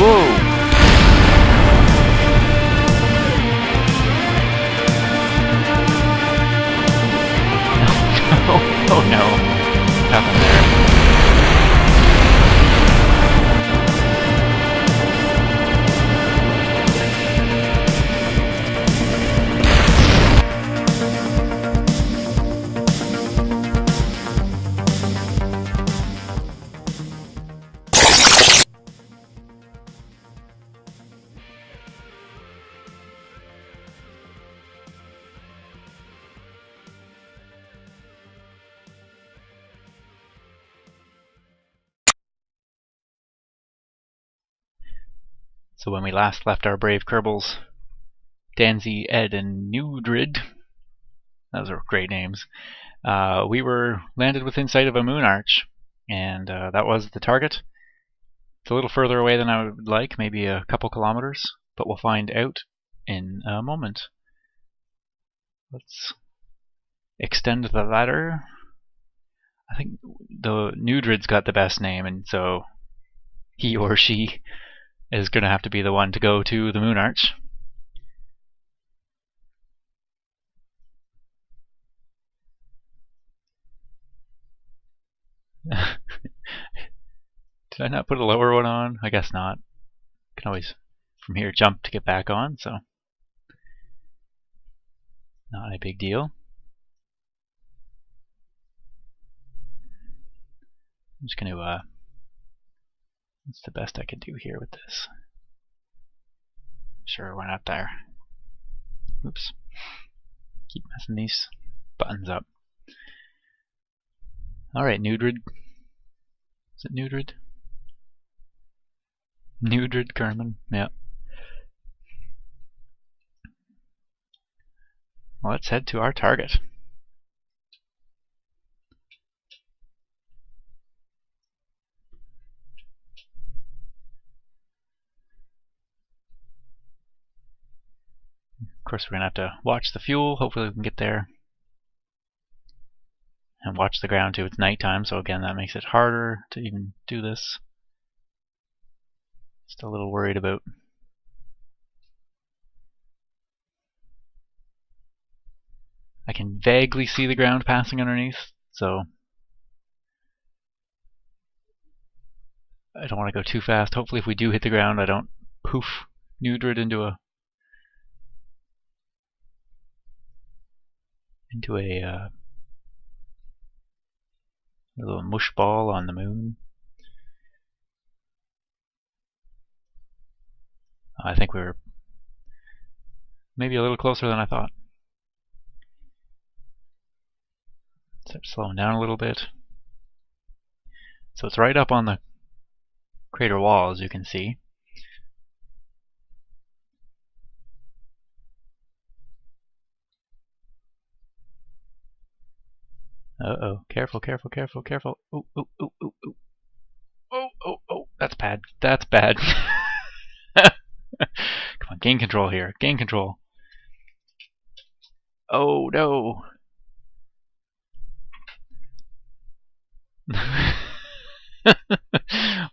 Whoa! Oh no, nothing there. So when we last left our brave Kerbals, Danzy, Ed, and Newdrid, those are great names, we were landed within sight of a moon arch, and that was the target. It's a little further away than I would like, maybe a couple kilometers, but we'll find out in a moment. Let's extend the ladder. I think the Newdrid's got the best name, and so he or she is going to have to be the one to go to the moon arch. Did I not put a lower one on? I guess not. Can always, from here, jump to get back on, so not a big deal. I'm just going to, what's the best I can do here with this? Sure, why not there? Oops. Keep messing these buttons up. Alright, Newdrid. Is it Newdrid? Newdrid, Kerbin, yeah. Well, let's head to our target. Of course, we're going to have to watch the fuel. Hopefully we can get there. And watch the ground too. It's nighttime, so again, that makes it harder to even do this. Just a little worried about I can vaguely see the ground passing underneath, so I don't want to go too fast. Hopefully if we do hit the ground, I don't poof Newdrid into a little mush ball on the moon. I think we were maybe a little closer than I thought. Start slowing down a little bit. So it's right up on the crater wall, as you can see. Uh-oh. Careful, careful, careful, careful. Ooh, ooh, ooh, ooh, ooh. Oh, oh, oh. That's bad. That's bad. Come on, gain control here. Gain control. Oh, no.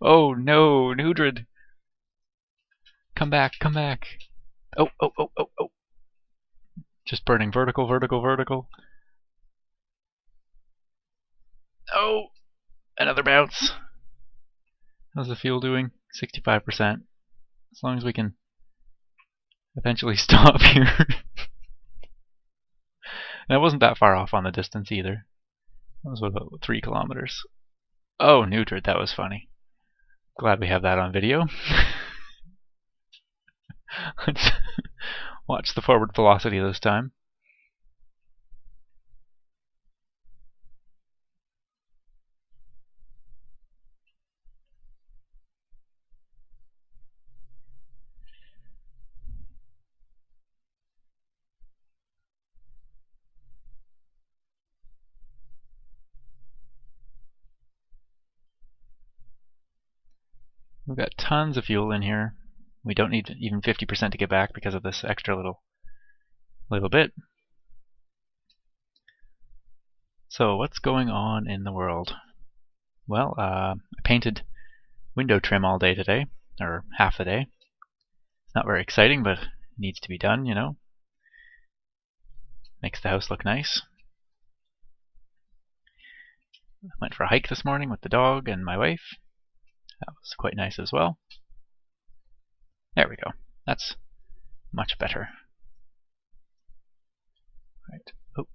Oh, no. Newdrid. Come back, come back. Oh, oh, oh, oh, oh. Just burning vertical, vertical, vertical. Oh, another bounce. How's the fuel doing? 65%. As long as we can eventually stop here. And it wasn't that far off on the distance either. That was about 3 kilometers. Oh, Newdrid, that was funny. Glad we have that on video. Let's watch the forward velocity this time. We've got tons of fuel in here. We don't need even 50% to get back because of this extra little bit. So what's going on in the world? Well, I painted window trim all day today, or half the day. It's not very exciting, but it needs to be done, you know. Makes the house look nice. I went for a hike this morning with the dog and my wife. That was quite nice as well. There we go. That's much better. Right. Oh.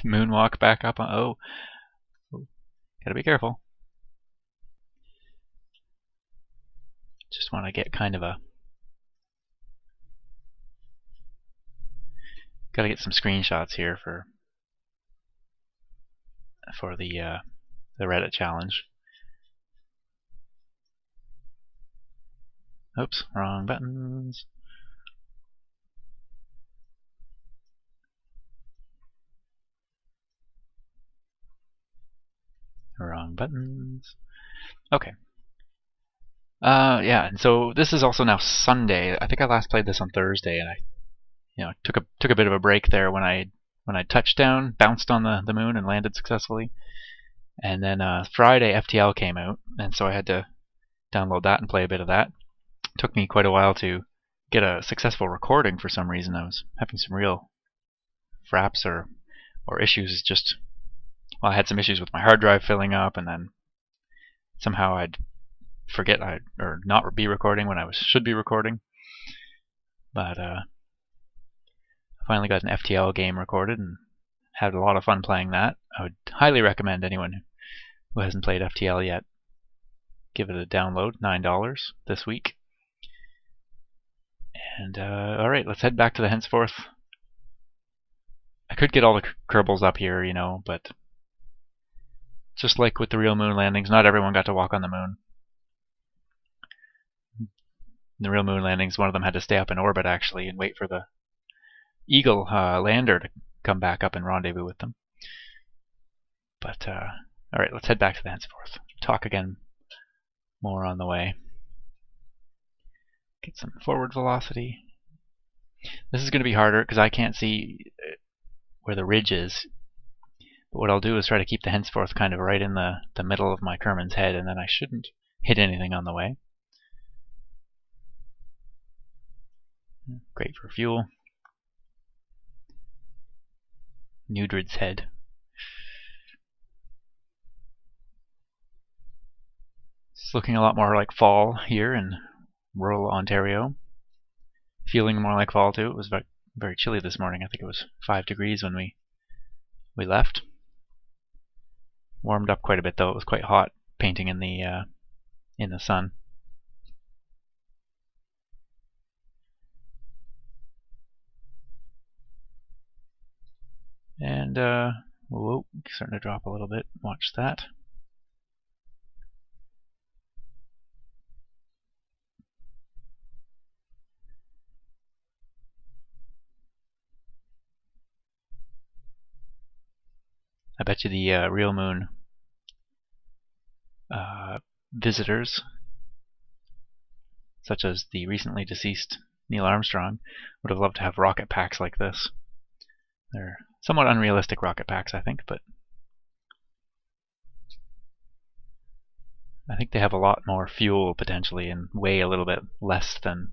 Moonwalk back up on. Oh. Gotta be careful. Just want to get kind of a. Gotta get some screenshots here for the Reddit challenge. Oops, wrong buttons. Wrong buttons. Okay. Yeah, and so this is also now Sunday. I think I last played this on Thursday, and I took a bit of a break there when I touched down, bounced on the moon, and landed successfully. And then Friday FTL came out, and so I had to download that and play a bit of that. It took me quite a while to get a successful recording for some reason. I was having some real fraps or issues. Well, I had some issues with my hard drive filling up, and then somehow I'd forget or not be recording when I should be recording. But I finally got an FTL game recorded and had a lot of fun playing that. I would highly recommend anyone who hasn't played FTL yet give it a download. $9 this week. And alright, let's head back to the henceforth. I could get all the Kerbals up here, but just like with the real moon landings, not everyone got to walk on the moon. In the real moon landings, one of them had to stay up in orbit actually and wait for the Eagle lander to come back up and rendezvous with them. But alright, let's head back to the henceforth. Talk again more on the way. Get some forward velocity. This is going to be harder because I can't see where the ridge is. But what I'll do is try to keep the henceforth kind of right in the middle of my Kerbin's head, and then I shouldn't hit anything on the way. Great for fuel. Newdrid's head. It's looking a lot more like fall here in rural Ontario. Feeling more like fall too. It was very chilly this morning. I think it was 5 degrees when we left. Warmed up quite a bit though. It was quite hot painting in the sun. And whoa, starting to drop a little bit. Watch that. I bet you the real moon visitors, such as the recently deceased Neil Armstrong, would have loved to have rocket packs like this. They're somewhat unrealistic rocket packs, I think, but I think they have a lot more fuel potentially and weigh a little bit less than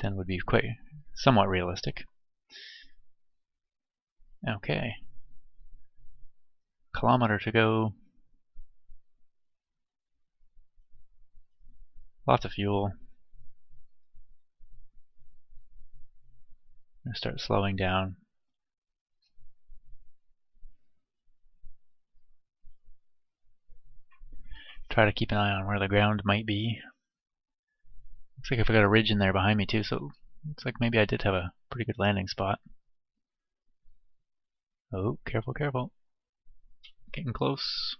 would be quite somewhat realistic. Okay. Kilometer to go. Lots of fuel. I'm gonna start slowing down. Try to keep an eye on where the ground might be. Looks like I've got a ridge in there behind me too, so it looks like maybe I did have a pretty good landing spot. Oh, careful, careful. Getting close.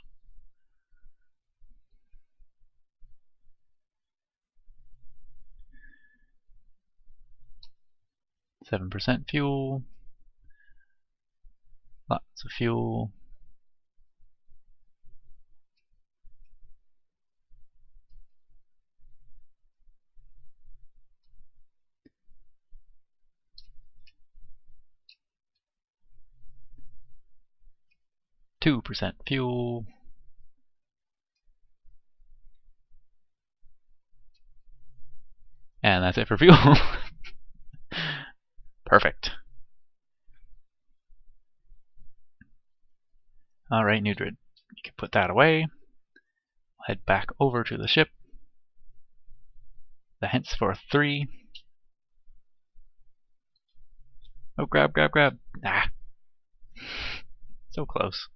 %7 fuel. Lots of fuel. %2 fuel. And that's it for fuel. Perfect. Alright, new grid. You can put that away. Head back over to the ship. The henceforth 3. Oh, grab, grab, grab. Ah. So close.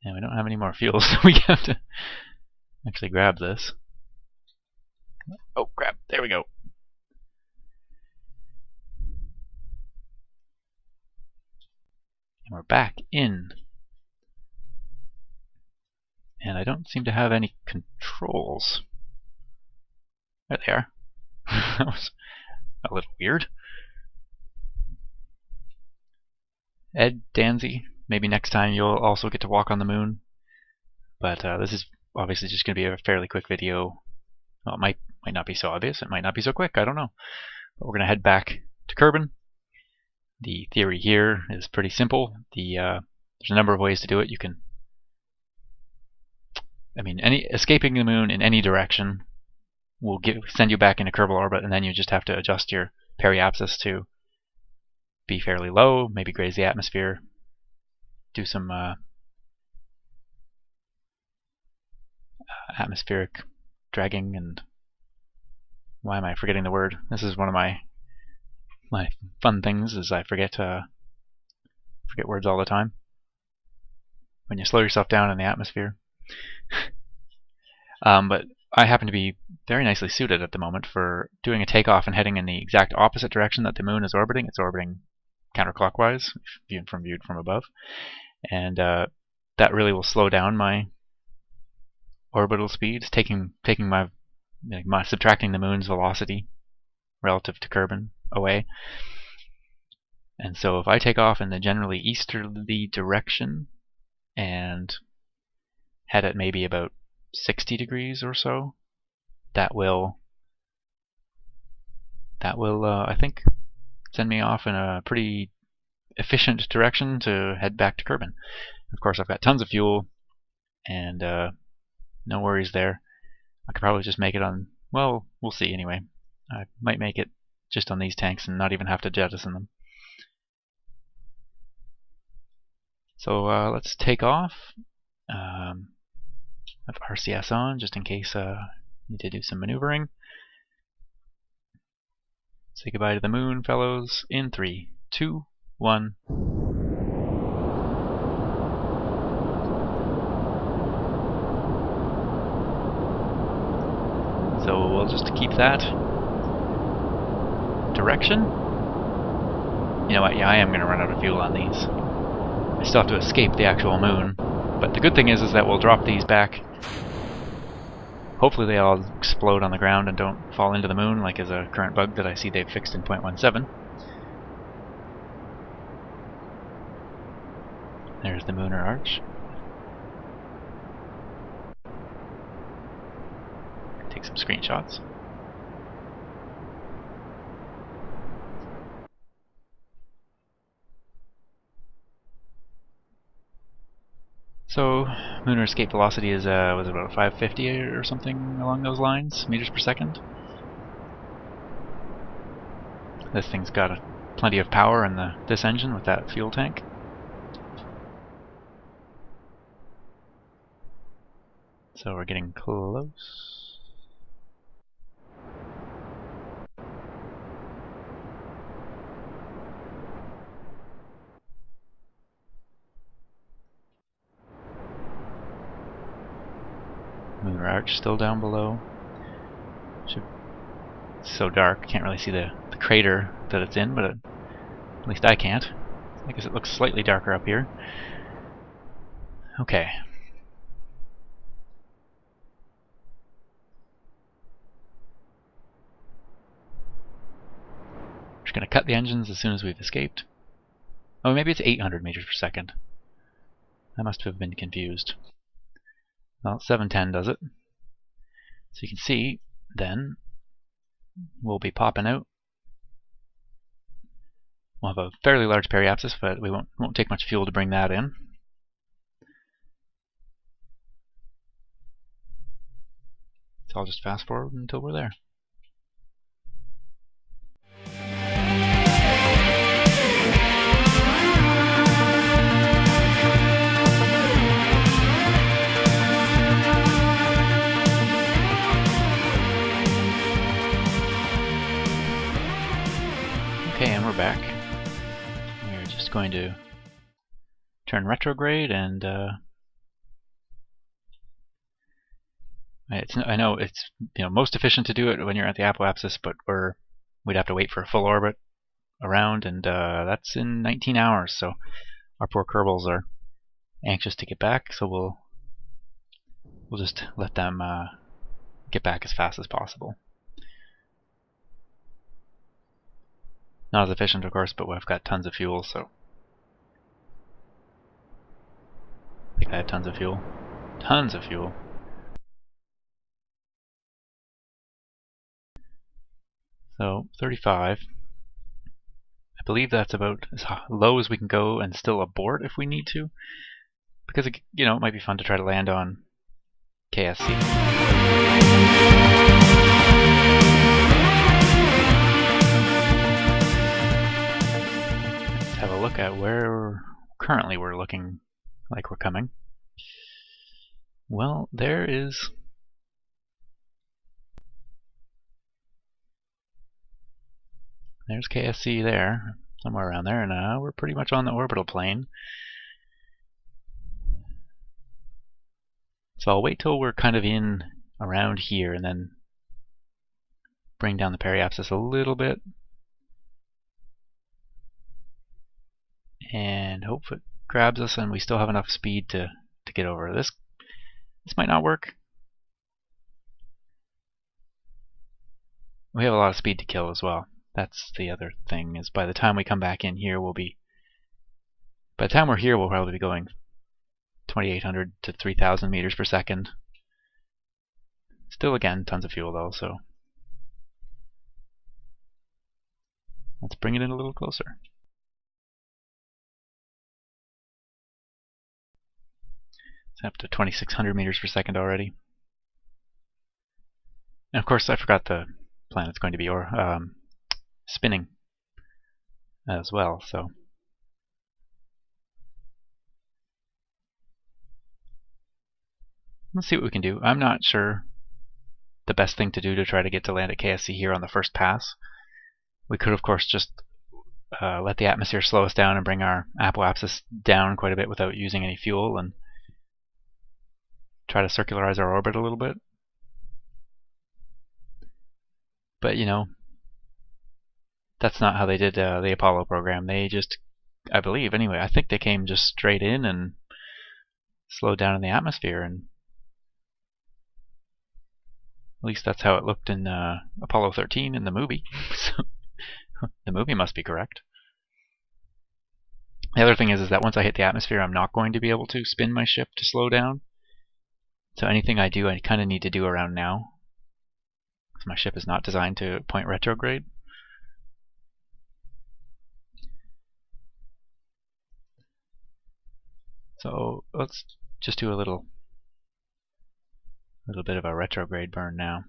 And we don't have any more fuel, so we have to actually grab this. Oh, grab. There we go. And we're back in. And I don't seem to have any controls. There they are. That was a little weird. Ed, Danzy, maybe next time you'll also get to walk on the moon. But this is obviously just going to be a fairly quick video. Well, it might not be so obvious. It might not be so quick. I don't know. But we're going to head back to Kerbin. The theory here is pretty simple. There's a number of ways to do it. You can, escaping the moon in any direction will send you back into Kerbal orbit, and then you just have to adjust your periapsis to be fairly low, maybe graze the atmosphere, do some atmospheric dragging, and why am I forgetting the word? This is one of my fun things, is I forget words all the time. When you slow yourself down in the atmosphere. But I happen to be very nicely suited at the moment for doing a takeoff and heading in the exact opposite direction that the moon is orbiting. It's orbiting counterclockwise, viewed from above, and that really will slow down my orbital speeds, taking my subtracting the moon's velocity relative to Kerbin away. And so if I take off in the generally easterly direction and head at maybe about 60 degrees or so, that will I think send me off in a pretty efficient direction to head back to Kerbin. Of course, I've got tons of fuel, and no worries there. I could probably just make it on, well, we'll see anyway. I might make it just on these tanks and not even have to jettison them. So let's take off. Have RCS on just in case I need to do some maneuvering. Say goodbye to the moon, fellows, in 3, 2, 1. So we'll just keep that direction. You know what, yeah, I am going to run out of fuel on these. I still have to escape the actual moon. But the good thing is that we'll drop these back. Hopefully they all explode on the ground and don't fall into the moon, like is a current bug that I see they've fixed in 0.17. There's the Lunar Arch. Take some screenshots. So, lunar escape velocity is was about 550 or something along those lines, meters per second. This thing's got plenty of power in this engine with that fuel tank. So we're getting close. Lunar Arch still down below. It's so dark, can't really see the crater that it's in, but at least I can't. I guess it looks slightly darker up here. Okay. Just gonna cut the engines as soon as we've escaped. Oh, maybe it's 800 meters per second. I must have been confused. Well, 710 does it. So you can see, then, we'll be popping out. We'll have a fairly large periapsis, but we won't take much fuel to bring that in. So I'll just fast forward until we're there. Okay, and we're back. We're just going to turn retrograde, and I know it's most efficient to do it when you're at the apoapsis, but we'd have to wait for a full orbit around, and that's in 19 hours. So our poor Kerbals are anxious to get back, so we'll just let them get back as fast as possible. Not as efficient, of course, but we've got tons of fuel, so I think I have tons of fuel. Tons of fuel. So 35. I believe that's about as low as we can go and still abort if we need to, because it might be fun to try to land on KSC. Let's have a look at where currently we're looking like we're coming. Well, there's KSC there, somewhere around there, and we're pretty much on the orbital plane. So I'll wait till we're kind of in around here and then bring down the periapsis a little bit and hope it grabs us and we still have enough speed to get over. This might not work. We have a lot of speed to kill as well. That's the other thing, is by the time we come back in here, by the time we're here, we'll probably be going 2,800 to 3,000 meters per second. Still, again, tons of fuel though, so let's bring it in a little closer. It's up to 2,600 meters per second already. And of course, I forgot the planet's going to be spinning as well, so let's see what we can do. I'm not sure the best thing to do to try to get to land at KSC here on the first pass. We could, of course, just let the atmosphere slow us down and bring our apoapsis down quite a bit without using any fuel and try to circularize our orbit a little bit. But, that's not how they did the Apollo program. They just, I believe anyway, I think they came just straight in and slowed down in the atmosphere, and at least that's how it looked in Apollo 13 in the movie. So the movie must be correct. The other thing is that once I hit the atmosphere, I'm not going to be able to spin my ship to slow down. So anything I do, I kind of need to do around now, because my ship is not designed to point retrograde. So let's just do a little bit of a retrograde burn now.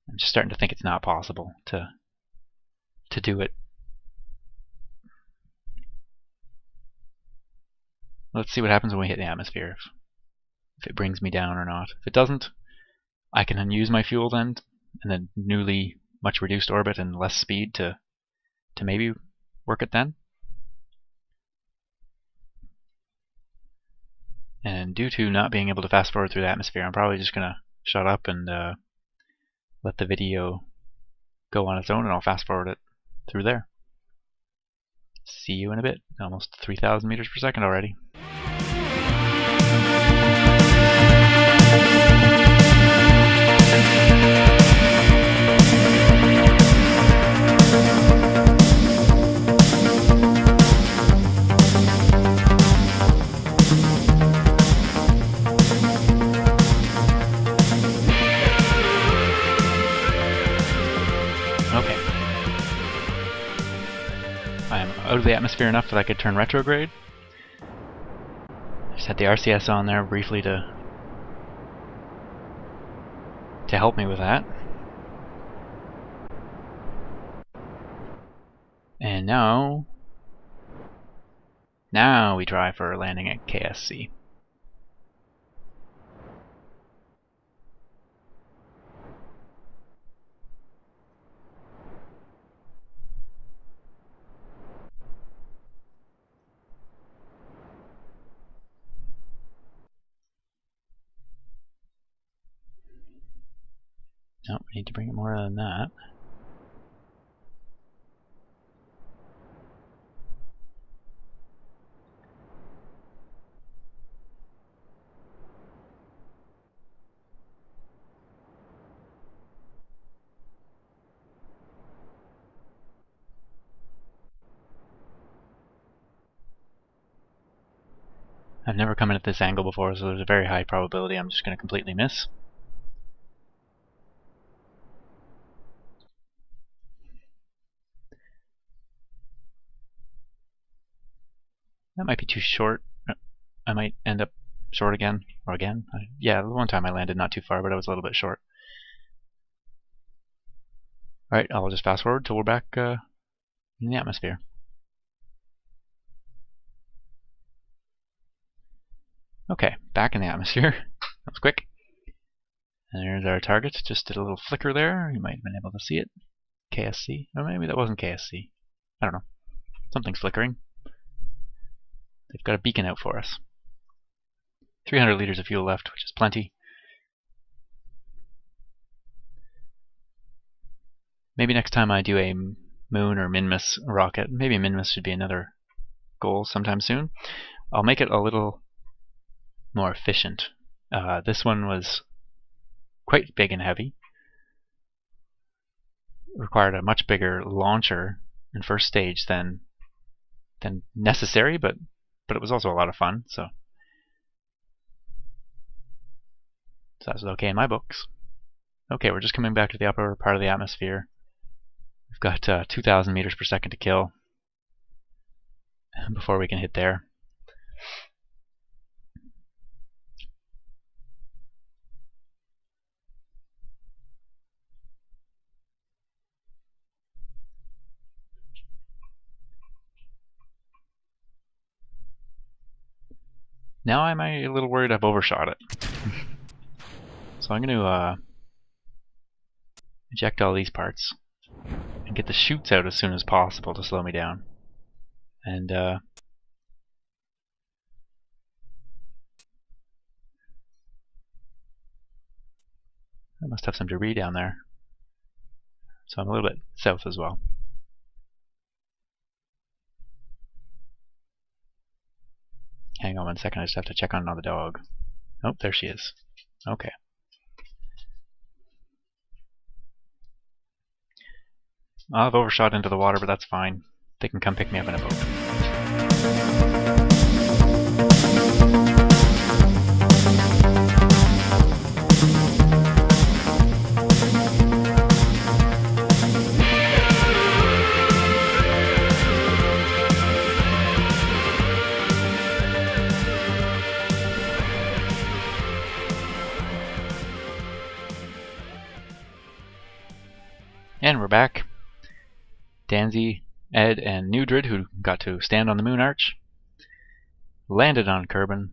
I'm just starting to think it's not possible to do it. Let's see what happens when we hit the atmosphere, if it brings me down or not. If it doesn't, I can unuse my fuel then, and then newly much reduced orbit and less speed to maybe work it then. And due to not being able to fast forward through the atmosphere, I'm probably just gonna shut up and let the video go on its own, and I'll fast forward it through there. See you in a bit. Almost 3,000 meters per second already. out of the atmosphere enough that I could turn retrograde. Just had the RCS on there briefly to help me with that. And now we try for landing at KSC. Nope, we need to bring it more than that. I've never come in at this angle before, so there's a very high probability I'm just going to completely miss. That might be too short. I might end up short again, or again. Yeah, the one time I landed not too far, but I was a little bit short. Alright, I'll just fast forward till we're back in the atmosphere. Okay, back in the atmosphere. That was quick. And there's our target. Just did a little flicker there. You might have been able to see it. KSC. Or maybe that wasn't KSC. I don't know. Something's flickering. They've got a beacon out for us. 300 liters of fuel left, which is plenty. Maybe next time I do a Moon or Minmus rocket, maybe Minmus should be another goal sometime soon, I'll make it a little more efficient. This one was quite big and heavy. It required a much bigger launcher in first stage than necessary, but it was also a lot of fun, so that was okay in my books. Okay, we're just coming back to the upper part of the atmosphere. We've got 2,000 meters per second to kill before we can hit there. Now I'm a little worried I've overshot it. So I'm going to eject all these parts and get the chutes out as soon as possible to slow me down. And I must have some debris down there. So I'm a little bit south as well. Hang on one second, I just have to check on the dog. Oh, there she is. Okay. I've overshot into the water, but that's fine. They can come pick me up in a boat. And we're back. Danzy, Ed, and Nudrid, who got to stand on the moon arch, landed on Kerbin,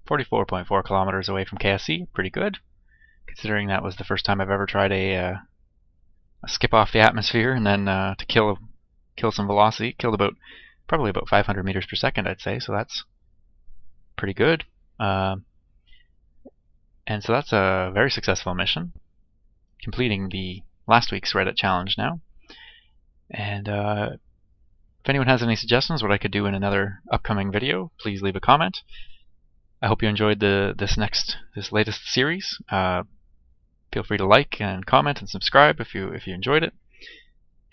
44.4 kilometers away from KSC. Pretty good, considering that was the first time I've ever tried a skip off the atmosphere and then to kill some velocity. Killed probably about 500 meters per second, I'd say. So that's pretty good. And so that's a very successful mission, completing the last week's Reddit challenge now. And if anyone has any suggestions what I could do in another upcoming video, please leave a comment. I hope you enjoyed this latest series. Feel free to like and comment and subscribe if you enjoyed it.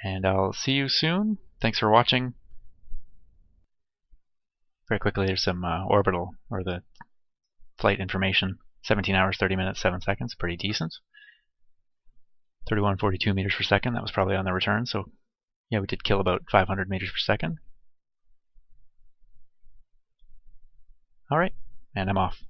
And I'll see you soon. Thanks for watching. Very quickly, there's some orbital or the flight information. 17 hours, 30 minutes, 7 seconds. Pretty decent. 3142 meters per second. That was probably on the return, so Yeah, we did kill about 500 meters per second. Alright, and I'm off.